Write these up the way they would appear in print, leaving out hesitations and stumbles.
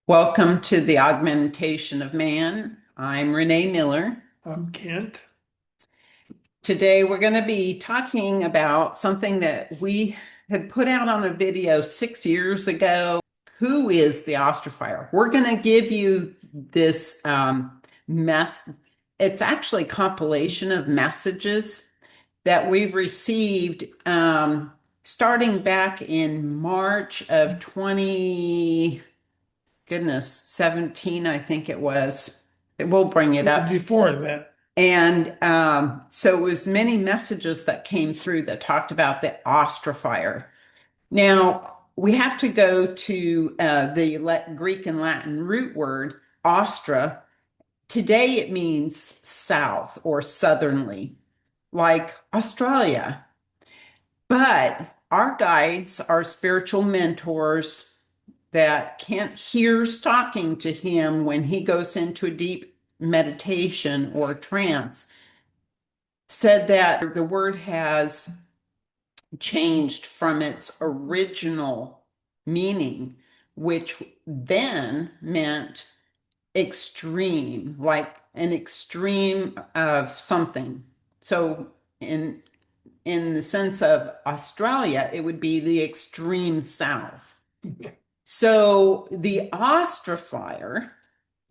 Welcome to the Augmentation of Man. I'm Renee Miller. I'm Kent. Today we're going to be talking about something that we had put out on a video 6 years ago. Who is the Australifier? We're going to give you this mess. It's actually a compilation of messages that we've received starting back in March of 17, I think it was. We'll bring it up. Before that, And so it was many messages that came through that talked about the Australifier. Now, we have to go to the Greek and Latin root word, Austra. Today it means south or southerly, like Australia. But our guides, our spiritual mentors, that Kent hears talking to him when he goes into a deep meditation or trance, said that the word has changed from its original meaning, which then meant extreme, like an extreme of something. So in the sense of Australia, it would be the extreme south. So the Australifier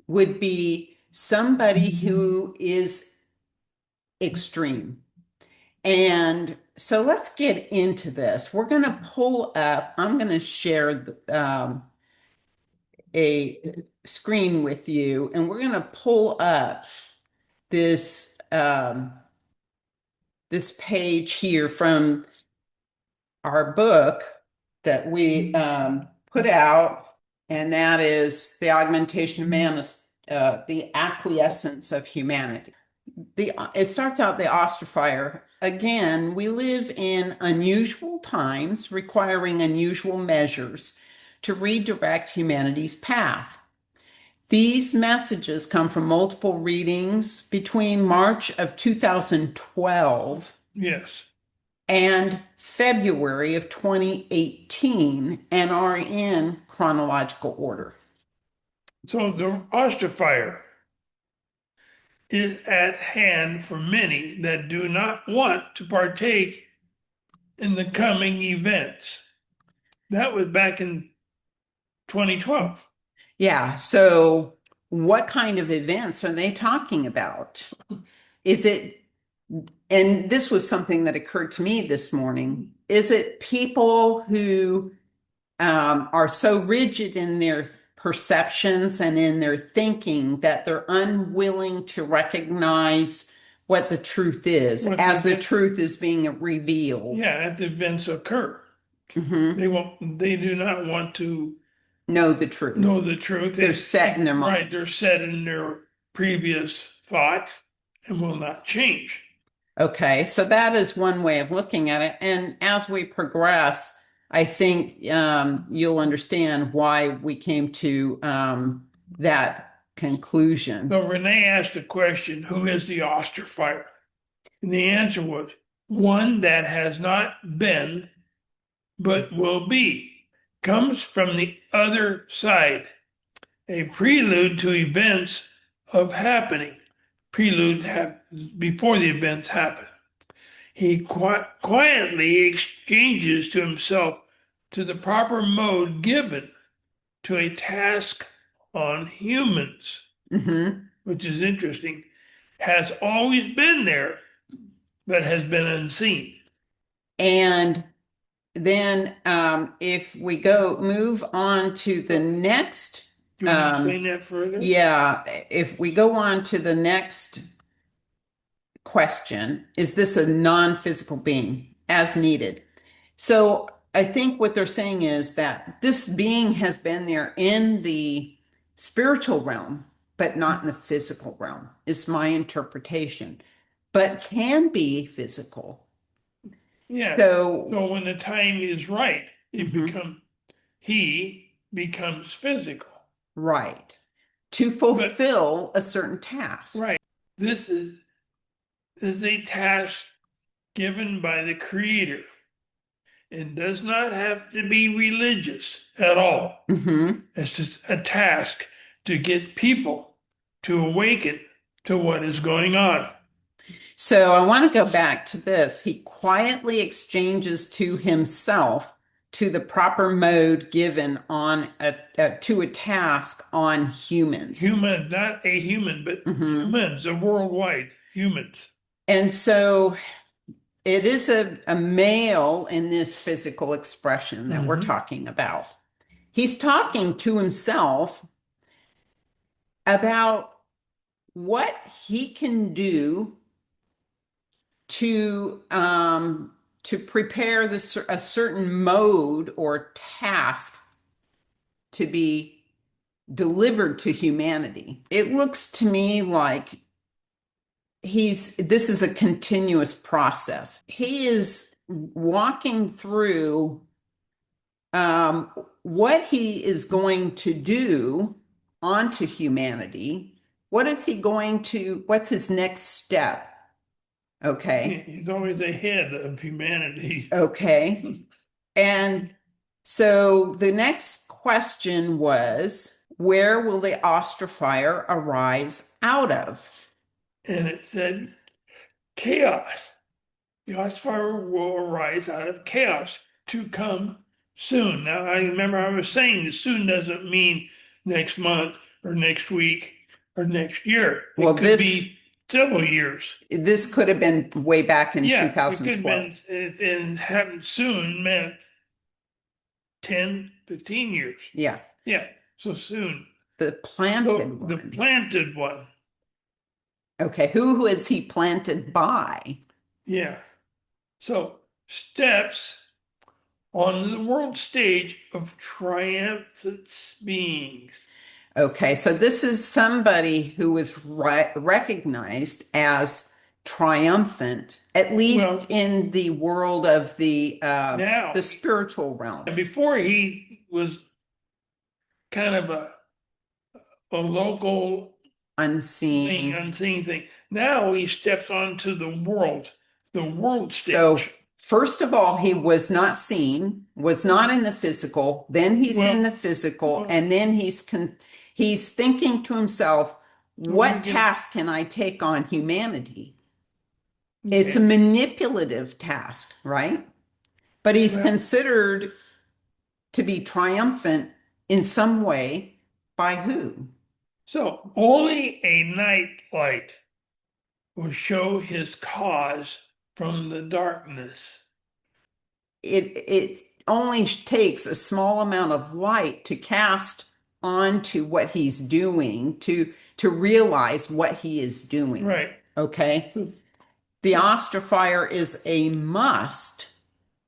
would be somebody who is extreme. And so let's get into this. We're going to pull up, I'm going to share a screen with you, and we're going to pull up this this page here from our book that we put out, and that is The Augmentation of Man, the Acquiescence of Humanity. It starts out the Australifier. Again, we live in unusual times requiring unusual measures to redirect humanity's path. These messages come from multiple readings between March of 2012 yes. and February of 2018 and are in chronological order. So the Australifier is at hand for many that do not want to partake in the coming events. That was back in 2012. Yeah, so what kind of events are they talking about? Is it, and this was something that occurred to me this morning, is it people who are so rigid in their perceptions and in their thinking that they're unwilling to recognize what the truth is as the truth is being revealed? Yeah, as the events occur. They do not want to Know the truth. know the truth. They're set in their minds. Right, they're set in their previous thoughts and will not change. Okay, so that is one way of looking at it. And as we progress, I think you'll understand why we came to that conclusion. So Renee asked the question, who is the Australifier? And the answer was one that has not been, but will be, comes from the other side, a prelude to events of happening. Before the events happen. He quietly exchanges to himself to the proper mode given to a task on humans, which is interesting, has always been there, but has been unseen. And then if we move on to the next. Do you want to explain that further? Yeah, if we go on to the next question, is this a non-physical being as needed? So I think what they're saying is that this being has been there in the spiritual realm, but not in the physical realm, is my interpretation, but can be physical. Yeah. So when the time is right, he becomes physical. Right. To fulfill a certain task. Right. This is a task given by the Creator. It does not have to be religious at all. Mm-hmm. It's just a task to get people to awaken to what is going on. So I want to go back to this. He quietly exchanges to himself to the proper mode given on to a task on humans. Human, not a human, but Mhm. humans, a worldwide humans. And so it is a male in this physical expression that we're Mhm. talking about. He's talking to himself about what he can do to prepare a certain mode or task to be delivered to humanity. It looks to me like this is a continuous process. He is walking through um, what he is going to do onto humanity. What's his next step? Okay. He's always ahead of humanity. Okay. And so the next question was, where will the Austrifier arise out of? And it said chaos. The Austrifier will arise out of chaos to come soon. Now, I remember I was saying that soon doesn't mean next month or next week or next year. Well, It could be several years. this could have been way back in Yeah, it could have 2012. been, and happen soon meant 10, 15 years. Yeah, Yeah, so soon. the planted So the one. planted one. Okay, who is he planted by? Yeah. So steps on the world stage of triumphant beings. Okay, so this is somebody who was recognized as triumphant, at least Well, in the world of now, the spiritual realm. and before he was kind of a local thing, Unseen. unseen thing. Now he steps onto the world So, stage. first of all, he was not seen, was not in the physical, then he's in Well, the physical, well, and then he's thinking to himself, we what can, task can I take on humanity? It's a okay. manipulative task, right? But he's Well, considered to be triumphant in some way by who? so only a night light will show his cause from the darkness. It only takes a small amount of light to cast onto what he's doing to realize what he is doing. Right. Okay. The ostrifier is a must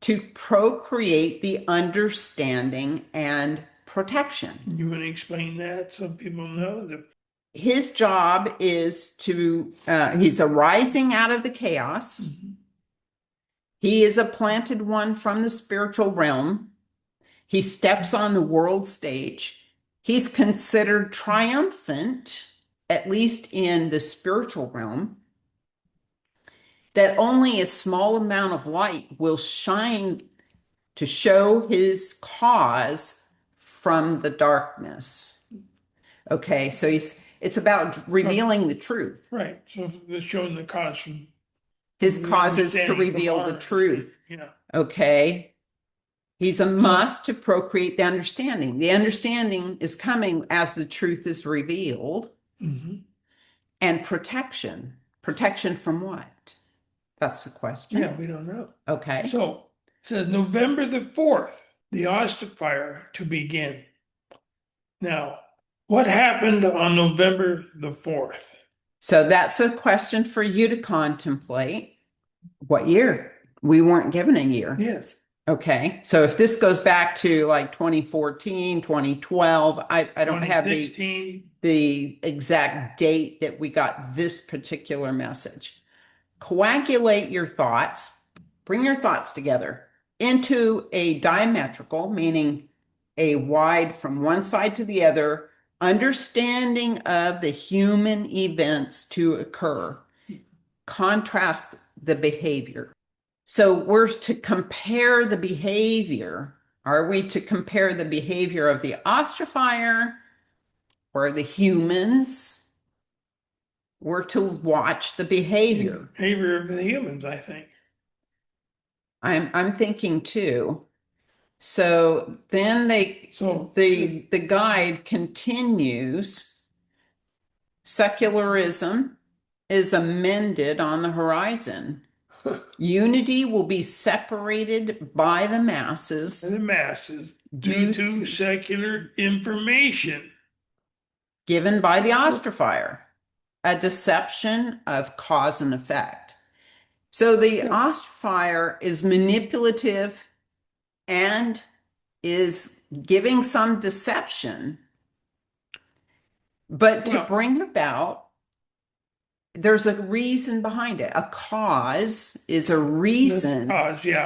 to procreate the understanding and protection. You want to explain that so people know that? His job is he's arising out of the chaos. Mhm. He is a planted one from the spiritual realm. He steps on the world stage. He's considered triumphant, at least in the spiritual realm, that only a small amount of light will shine to show his cause from the darkness. Okay, so it's about revealing the truth. Right. So they're showing the cause His from the cause is to understanding from reveal our the truth. understanding. Yeah. Okay, he's a must to procreate the understanding. The understanding is coming as the truth is revealed. Mhm. And protection. Protection from what? That's the question. Yeah, we don't know. Okay. So it says November the 4th, the Ossifier to begin. Now, what happened on November the 4th? So that's a question for you to contemplate. What year? We weren't given a year. Yes. Okay. So if this goes back to like 2014, 2012, I don't have 2016. the exact date that we got this particular message. Coagulate your thoughts, bring your thoughts together into a diametrical, meaning a wide from one side to the other, understanding of the human events to occur. Contrast the behavior. So we're to compare the behavior. Are we to compare the behavior of the ostrifier or the humans? We're to watch the behavior. Behavior of the humans, I think. I'm thinking too. So then the guide continues. Secularism is amended on the horizon. Unity will be separated by the masses Due to secular information given by the ostrifier, a deception of cause and effect. So the ostrifier is manipulative and is giving some deception, but to bring about, there's a reason behind it. A cause is a reason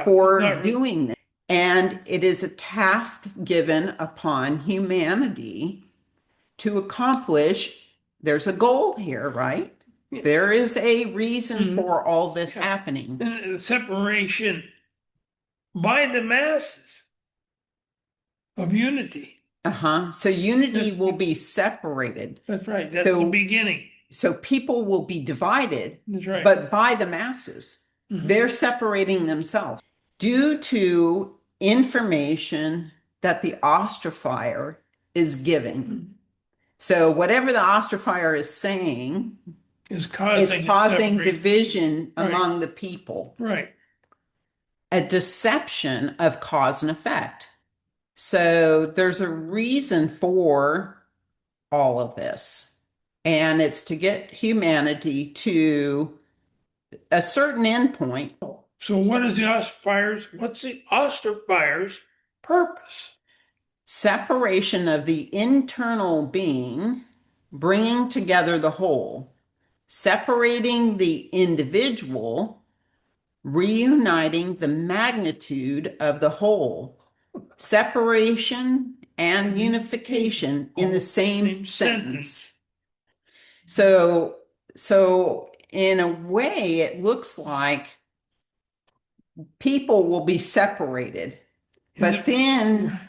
for doing this. And it is a task given upon humanity to accomplish. There's a goal here, right? Yeah. There is a reason for all this happening. Separation by the masses of unity. So unity will be separated. That's right. That's the beginning. So people will be divided, that's right, but by the masses. They're separating themselves due to information that the ostrifier is giving. So whatever the ostrifier is saying is causing division among the people. Right. A deception of cause and effect. So there's a reason for all of this. And it's to get humanity to a certain endpoint. So what's the ostrifier's purpose? Separation of the internal being, bringing together the whole. Separating the individual, reuniting the magnitude of the whole. Separation and unification in the same sentence. So in a way, it looks like people will be separated, but then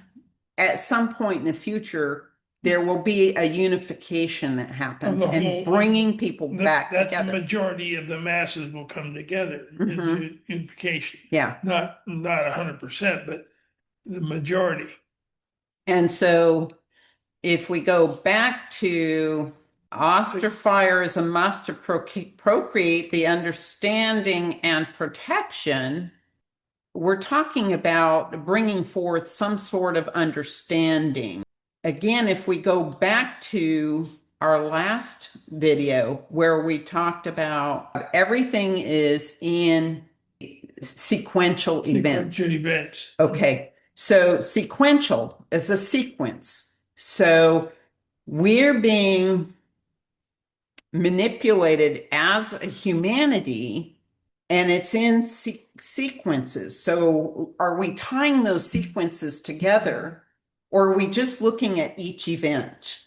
at some point in the future, there will be a unification that happens and bringing people back together. That's the majority of the masses will come together in unification. Yeah. Not 100%, but the majority. And so if we go back to ostrifier is a must to procreate the understanding and protection, we're talking about bringing forth some sort of understanding. Again, if we go back to our last video where we talked about everything is in sequential events. Okay, so sequential is a sequence. So we're being manipulated as a humanity, and it's in sequences. So are we tying those sequences together, or are we just looking at each event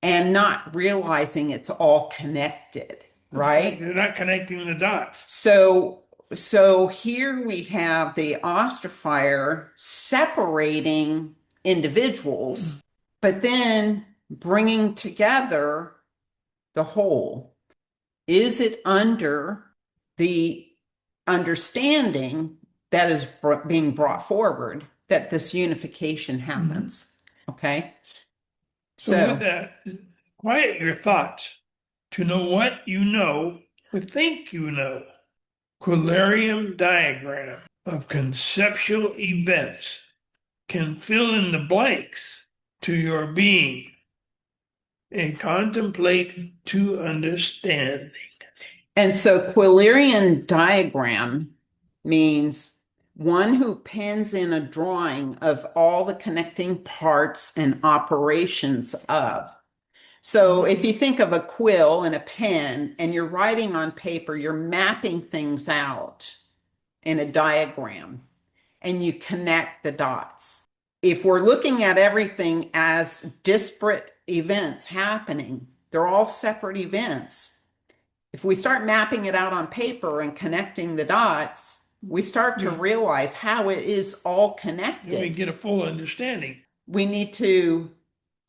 and not realizing it's all connected, right? You're not connecting the dots. So here we have the ostrifier separating individuals, but then bringing together the whole. Is it under the understanding that is being brought forward that this unification happens? Okay. So with that, quiet your thoughts to know what you know or think you know. Quilarium diagram of conceptual events can fill in the blanks to your being and contemplate to understanding. And so Quilarian diagram means one who pens in a drawing of all the connecting parts and operations of. So if you think of a quill and a pen and you're writing on paper, you're mapping things out in a diagram and you connect the dots. If we're looking at everything as disparate events happening, they're all separate events. If we start mapping it out on paper and connecting the dots, we start to realize how it is all connected. And we get a full understanding. We need to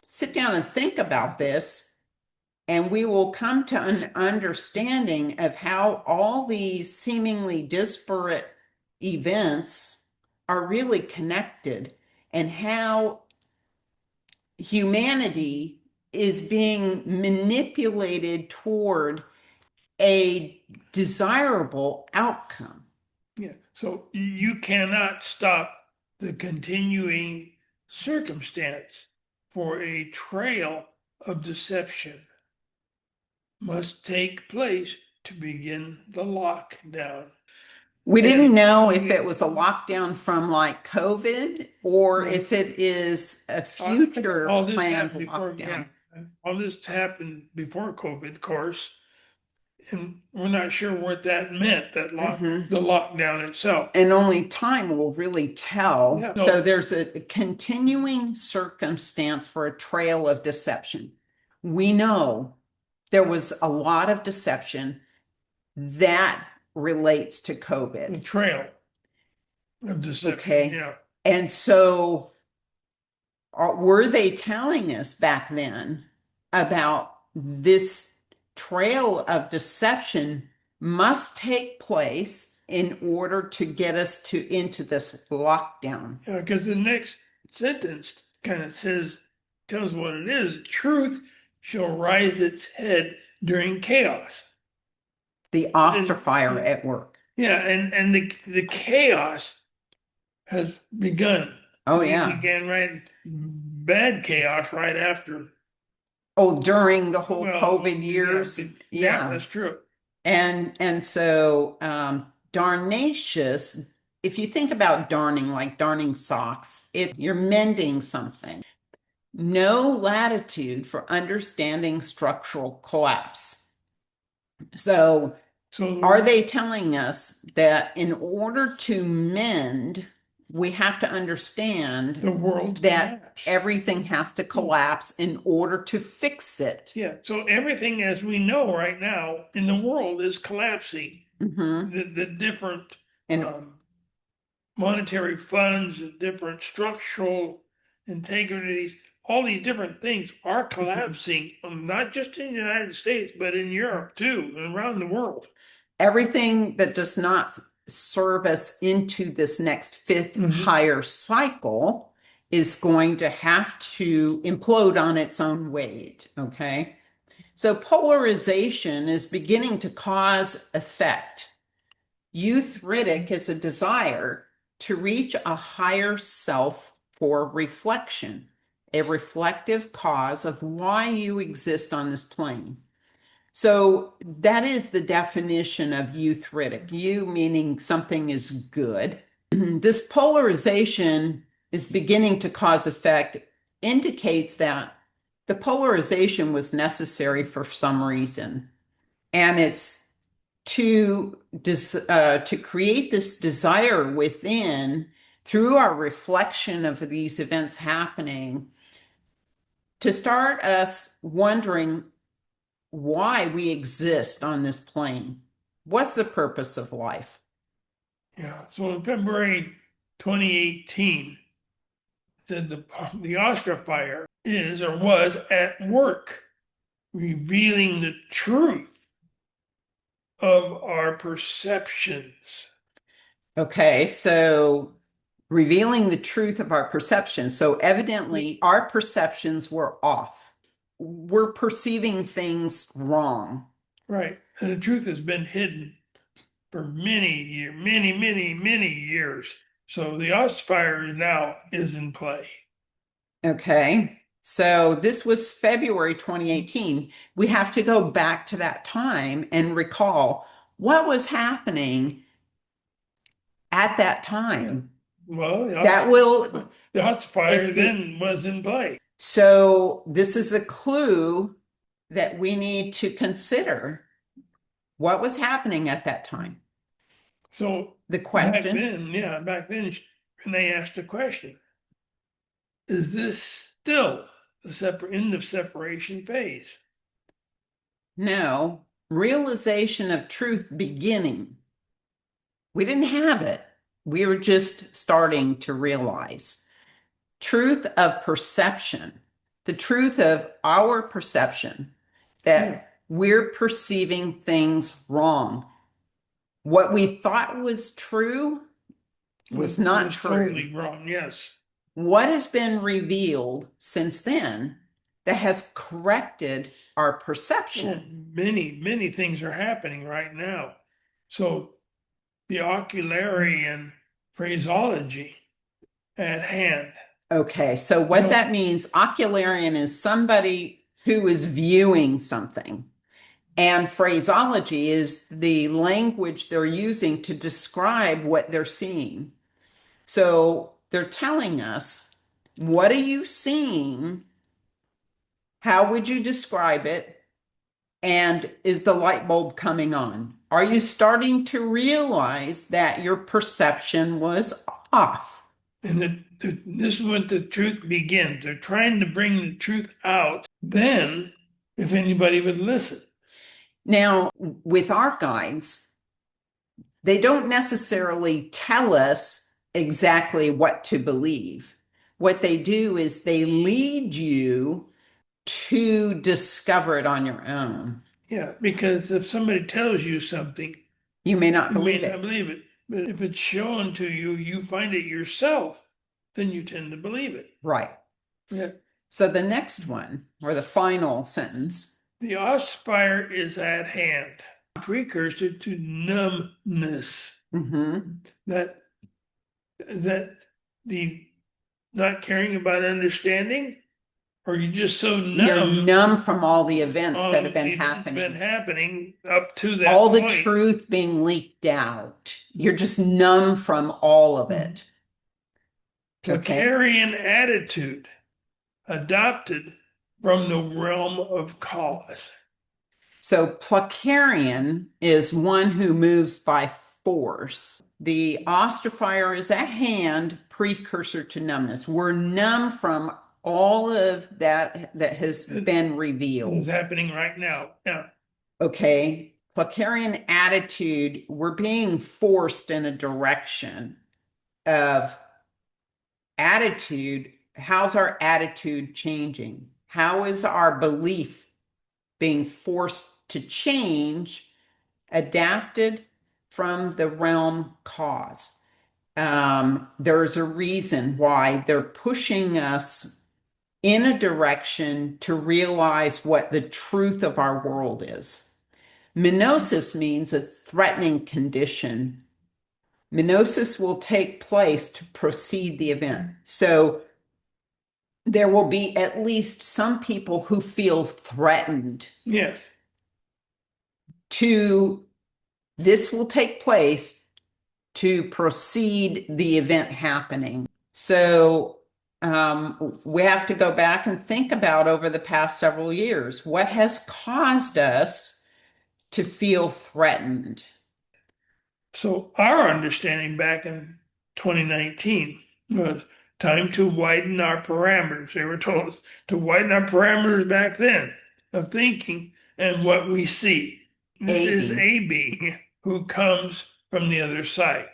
sit down and think about this, and we will come to an understanding of how all these seemingly disparate events are really connected, and how humanity is being manipulated toward a desirable outcome. Yeah. So you cannot stop the continuing circumstance, for a trail of deception must take place to begin the lockdown. We didn't know if it was a lockdown from like COVID or Yeah. if it is a future All this planned happened before, lockdown. yeah. All this happened before COVID, of course, and we're not sure what that meant, that the lockdown itself. And only time will really tell. Yeah. So there's a continuing circumstance for a trail of deception. We know there was a lot of deception that relates to The COVID. trail of deception. Okay. Yeah. And so were they telling us back then about this trail of deception must take place in order to get us to into this lockdown? Yeah, because the next sentence kind of tells what it is. Truth shall rise its head during chaos. The Austrafier at work. Yeah, and the chaos has begun. Oh, It yeah. began bad chaos right after. Oh, during the whole Well, COVID years. yeah, that's true. And so darnacious, if you think about darning, like darning socks, you're mending something. No latitude for understanding structural collapse. So are they telling us that in order to mend, we have to understand the world that collapsed. everything has to collapse in order to fix it? Yeah, so everything as we know right now in the world is collapsing. Mm-hmm. The different And monetary funds, the different structural integrities, all these different things are collapsing, not just in the United States, but in Europe too, and around the world. everything that does not serve us into this next fifth higher cycle is going to have to implode on its own weight. Okay. So polarization is beginning to cause effect. Euthritic is a desire to reach a higher self for reflection, a reflective cause of why you exist on this plane. So that is the definition of euthritic. You meaning something is good. This polarization is beginning to cause effect, indicates that the polarization was necessary for some reason. And it's to create this desire within through our reflection of these events happening to start us wondering why we exist on this plane. What's the purpose of life? Yeah. So in February 2018, said the Austrafier is or was at work, revealing the truth of our perceptions. Okay, so revealing the truth of our perceptions. So evidently, our perceptions were off. We're perceiving things wrong. Right. And the truth has been hidden for many years, many years. So the Austrafier now is in play. Okay, so this was February 2018. We have to go back to that time and recall what was happening at that time. Well, That will, the Austrafier if then was in play. so this is a clue that we need to consider what was happening at that time. So The question. back then, Renee asked a question. Is this still the end of separation phase? No, realization of truth beginning. We didn't have it. We were just starting to realize. Truth of perception, the truth of our perception that we're perceiving things wrong. What we thought was true was not true. Totally wrong. Yes. What has been revealed since then that has corrected our Well, perception? many things are happening right now. So the oculary and phraseology at hand. Okay, so what that means, ocularian is somebody who is viewing something, and phraseology is the language they're using to describe what they're seeing. So they're telling us, what are you seeing? How would you describe it? And is the light bulb coming on? Are you starting to realize that your perception was off? And this is when the truth begins. They're trying to bring the truth out. Then, if anybody would listen. Now, with our guides, they don't necessarily tell us exactly what to believe. What they do is they lead you to discover it on your own. Yeah, because if somebody tells you something, You may not you may believe not it. believe it. But if it's shown to you, you find it yourself, then you tend to believe it. Right. Yeah. So the next one, or the final sentence, The Austrafier is at hand, precursor to numbness. That the not caring about understanding, or you're just so you're numb. numb from all the events all that have the been events been happening, happening up to that all the point. truth being leaked out. You're just numb from all of it. Okay. Placarian attitude adopted from the realm of cause. So Placarian is one who moves by force. The Austrifier is a hand, precursor to numbness. We're numb from all of that has been revealed. It's happening right now. Yeah. Okay. Placarian attitude, we're being forced in a direction of attitude. How's our attitude changing? How is our belief being forced to change, adapted from the realm cause? There's a reason why they're pushing us in a direction to realize what the truth of our world is. Menosis means a threatening condition. Menosis will take place to proceed the event. So there will be at least some people who feel threatened. Yes. This will take place to proceed the event happening. So we have to go back and think about over the past several years, what has caused us to feel threatened? So our understanding back in 2019 was time to widen our parameters. They were told us to widen our parameters back then of thinking and what we see. This is a being who comes from the other side,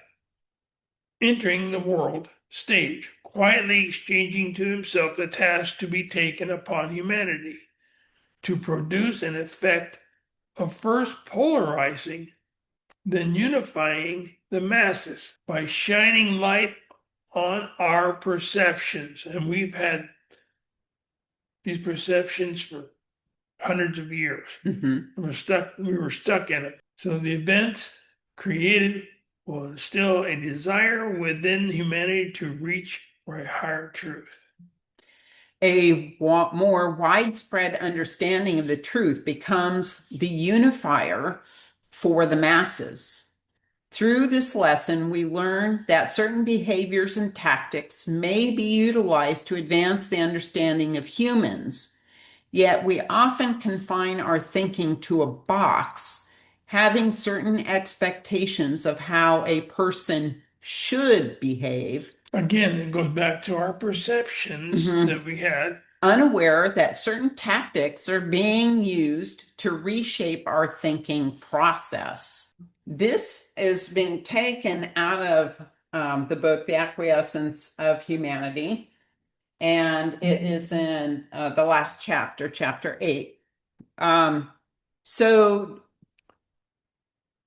entering the world stage, quietly exchanging to himself the task to be taken upon humanity, to produce an effect of first polarizing, then unifying the masses by shining light on our perceptions. And we've had these perceptions for hundreds of years. We were stuck in it. So the events created will instill a desire within humanity to reach for a higher truth. A more widespread understanding of the truth becomes the unifier for the masses. Through this lesson, we learn that certain behaviors and tactics may be utilized to advance the understanding of humans, yet we often confine our thinking to a box, having certain expectations of how a person should behave. Again, it goes back to our perceptions that we had. Unaware that certain tactics are being used to reshape our thinking process. This is being taken out of the book, The Acquiescence of Humanity, and it is in the last chapter, chapter 8. So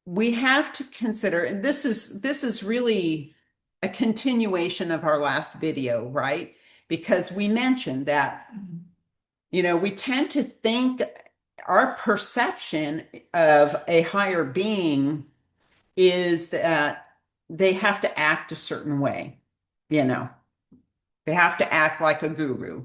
we have to consider, and this is really a continuation of our last video, right? Because we mentioned that, we tend to think our perception of a higher being is that they have to act a certain way, you know. They have to act like a guru.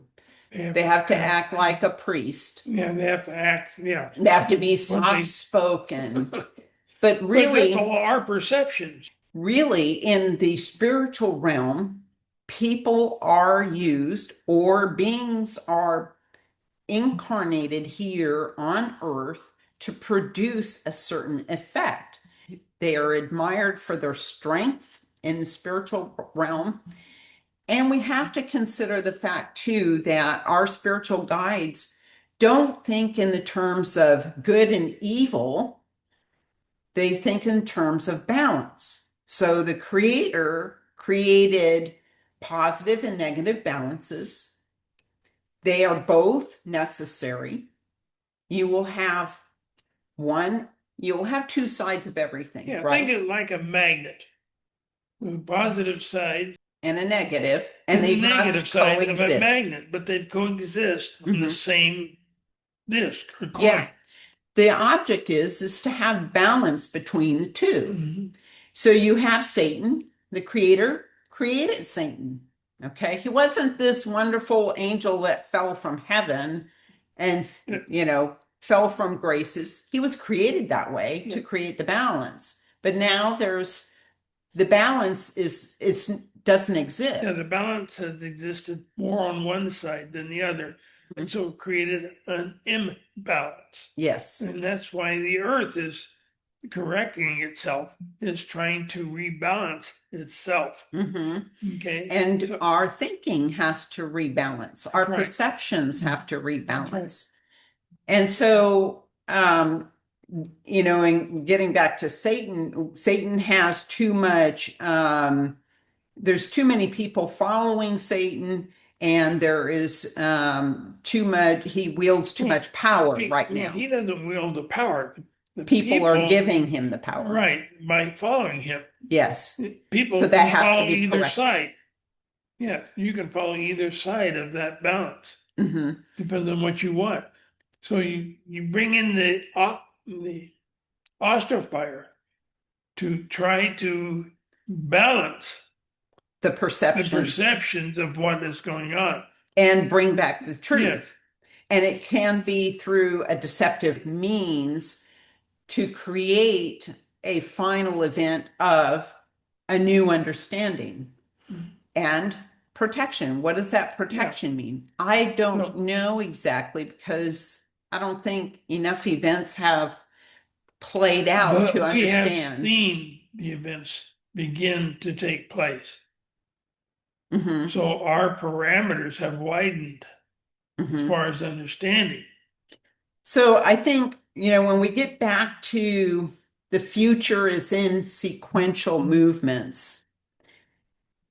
They have to act like a priest. Yeah, they have to act. Yeah, They have to be What they- soft spoken. But but that's really, all our perceptions. really, in the spiritual realm, people are used or beings are incarnated here on earth to produce a certain effect. They are admired for their strength in the spiritual realm. And we have to consider the fact, too, that our spiritual guides don't think in the terms of good and evil, they think in terms of balance. So the Creator created positive and negative balances. They are both necessary. You will have you'll have two sides of everything, Yeah, right? think of it like a magnet with positive sides And a negative, and and they the negative must side of a coexist. magnet, but they coexist on the Mhm. same disc or coin. Yeah. The object is to have balance between the two. Mhm. So you have Satan, the creator created Satan. Okay. He wasn't this wonderful angel that fell from heaven and, fell from graces. He was created that way to create the balance. But now the balance is doesn't exist. Yeah, the balance has existed more on one side than the other, and so it created an imbalance. Yes. And that's why the earth is correcting itself, is trying to rebalance itself. Mhm. Okay. And So- our thinking has to rebalance. Our Right. perceptions have to rebalance. And so, and getting back to Satan, Satan has too much, there's too many people following Satan, and there is too much, he wields too much power right now. He doesn't wield the power. The People are giving him the power. Right, by following him. Yes. People So that can have to follow be either corrected. side. Yeah, you can follow either side of that balance. Mhm. Depends on what you want. So you bring in the Austrafier to try to balance The the perceptions perceptions of what is going on. and bring back the truth. Yeah. And it can be through a deceptive means to create a final event of a new understanding and protection. What does that protection mean? I don't know exactly, because I don't think enough events have played out But to we have understand. seen the events begin to take place. Mhm. So our parameters have widened as Mhm. far as understanding. So I think, when we get back to the future is in sequential movements,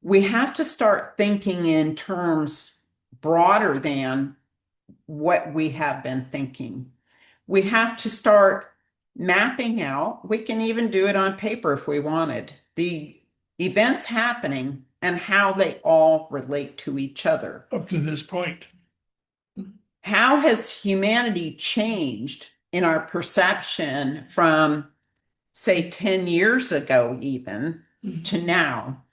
we have to start thinking in terms broader than what we have been thinking. We have to start mapping out, we can even do it on paper if we wanted, the events happening and how they all relate to each other. Up to this point. How has humanity changed in our perception from, say, 10 years ago, even to now?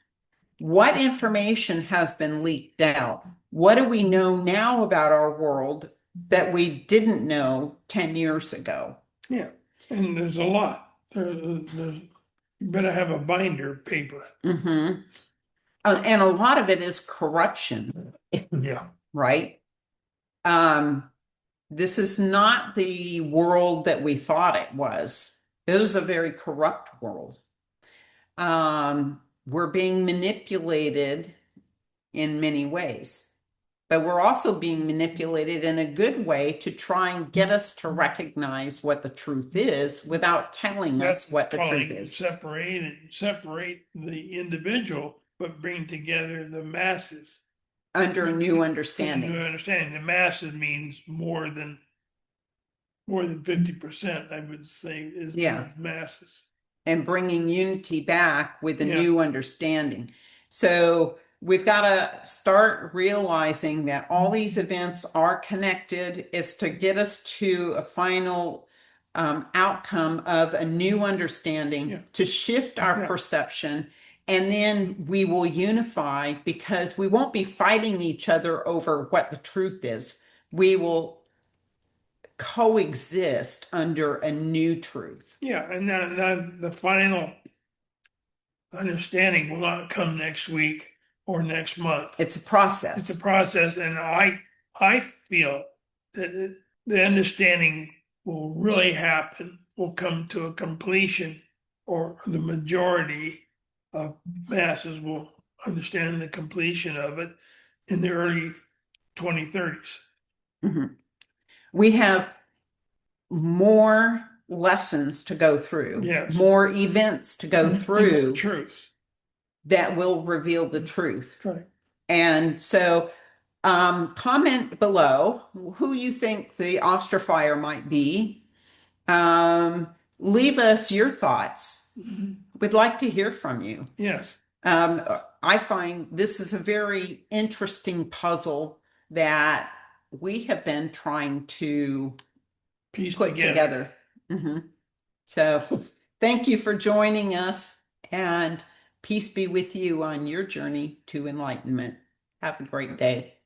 What information has been leaked out? What do we know now about our world that we didn't know 10 years ago? Yeah, and there's a lot. You better have a binder of paper. Mm-hmm. And a lot of it is corruption. Yeah. Right? This is not the world that we thought it was. It is a very corrupt world. We're being manipulated in many ways. but we're also being manipulated in a good way to try and get us to recognize what the truth is without telling us That's what the truth calling is. separate the individual, but bring together the masses. Under a new New understanding. understanding. The masses means more than 50%, I would say, is Yeah. masses. And bringing unity back with a Yeah. new understanding. So we've got to start realizing that all these events are connected. It's to get us to a final outcome of a new understanding, Yeah. to shift our Yeah. perception, and then we will unify because we won't be fighting each other over what the truth is. We will coexist under a new truth. Yeah, and now the final understanding will not come next week or next month. It's a process. It's a process, and I feel that the understanding will really happen, will come to a completion, or the majority of masses will understand the completion of it in the early 2030s. Mhm. We have more lessons to go through, Yes. more events to go And more through truth. that will reveal the truth. Right. And so, comment below who you think the Austrafier might be. Leave us your thoughts. We'd like to hear from you. Yes. I find this is a very interesting puzzle that we have been trying to Piece put together. So thank you for joining us, and peace be with you on your journey to enlightenment. Have a great day.